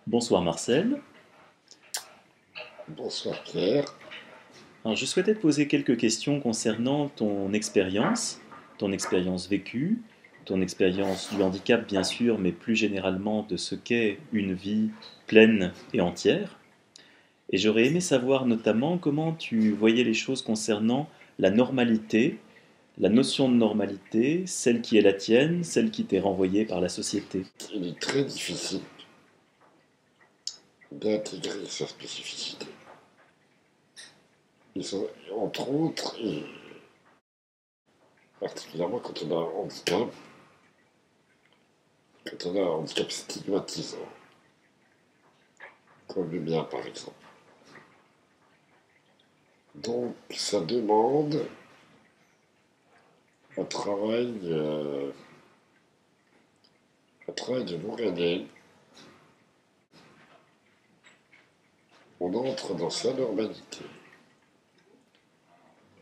Bonsoir Marcel. Bonsoir Pierre. Alors, je souhaitais te poser quelques questions concernant ton expérience vécue, ton expérience du handicap bien sûr, mais plus généralement de ce qu'est une vie pleine et entière. Et j'aurais aimé savoir notamment comment tu voyais les choses concernant la normalité, la notion de normalité, celle qui est la tienne, celle qui t'est renvoyée par la société. Il est très difficile d'intégrer sa spécificité. Entre autres, et particulièrement quand on a un handicap stigmatisant, comme le mien par exemple. Donc ça demande un travail, un travail de longue haleine. On entre dans sa normalité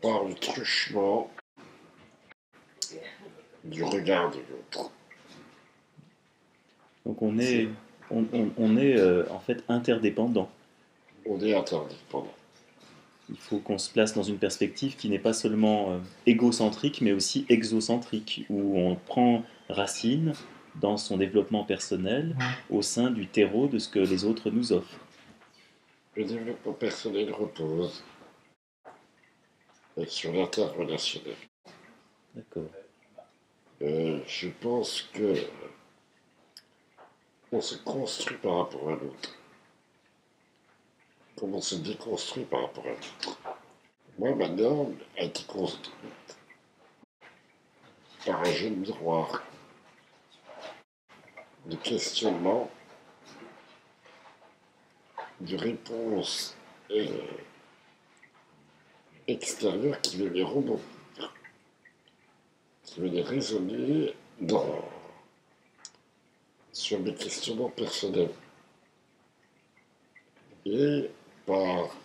par le truchement du regard de l'autre. Donc on est en fait interdépendant. On est interdépendant. Il faut qu'on se place dans une perspective qui n'est pas seulement égocentrique, mais aussi exocentrique, où on prend racine dans son développement personnel au sein du terreau de ce que les autres nous offrent. Le développement personnel repose sur l'interrelationnel. D'accord. Je pense que on se construit par rapport à l'autre, comme on se déconstruit par rapport à l'autre. Moi, ma norme a été construite par un jeu de miroir, de questionnement, de réponses extérieures qui venaient rebondir, qui venaient résonner sur mes questionnements personnels. Et par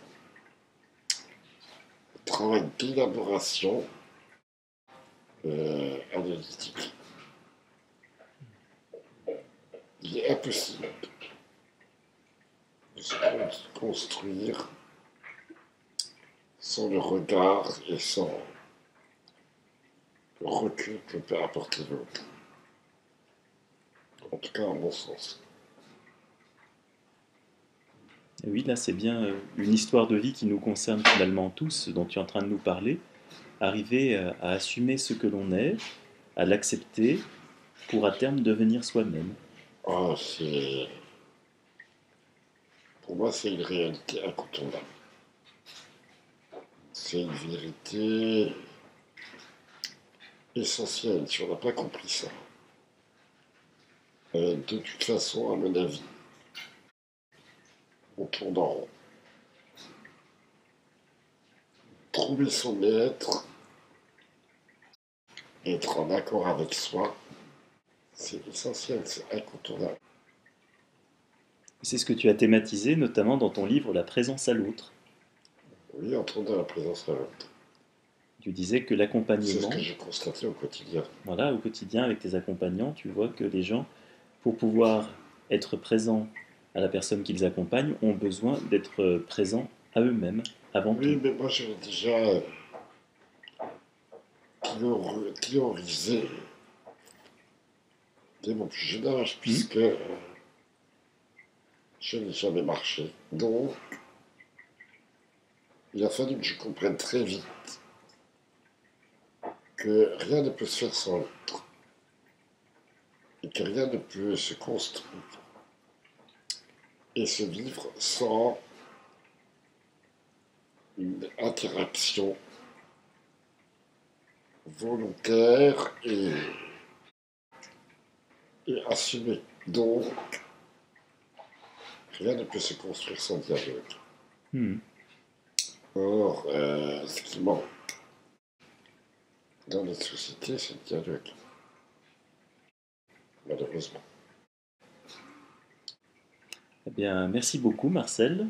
travail d'élaboration analytique, il est impossible de se construire sans le regard et sans le recul que peut apporter l'autre. En tout cas, à mon sens. Et oui, là c'est bien une histoire de vie qui nous concerne finalement tous, dont tu es en train de nous parler. Arriver à assumer ce que l'on est, à l'accepter, pour à terme devenir soi-même. Ah, pour moi, c'est une réalité incontournable. C'est une vérité essentielle. Si on n'a pas compris ça, de toute façon, à mon avis, on tourne en rond. Trouver son être, être en accord avec soi, c'est essentiel, c'est incontournable. C'est ce que tu as thématisé notamment dans ton livre La présence à l'autre. Oui, entrer dans la présence à l'autre. Tu disais que C'est ce l'accompagnement, que j'ai constaté au quotidien. voilà, au quotidien avec tes accompagnants, tu vois que les gens, pour pouvoir être présents à la personne qu'ils accompagnent, ont besoin d'être présents à eux-mêmes avant tout. Oui, mais moi j'ai déjà théorisé dès mon plus jeune âge, Hmm. puisque je n'ai jamais marché. Donc, il a fallu que je comprenne très vite que rien ne peut se faire sans l'autre et que rien ne peut se construire et se vivre sans une interaction volontaire et assumée. Donc, rien ne peut se construire sans dialogue. Hmm. Or, ce qui manque dans les sociétés, c'est le dialogue, malheureusement. Eh bien, merci beaucoup Marcel.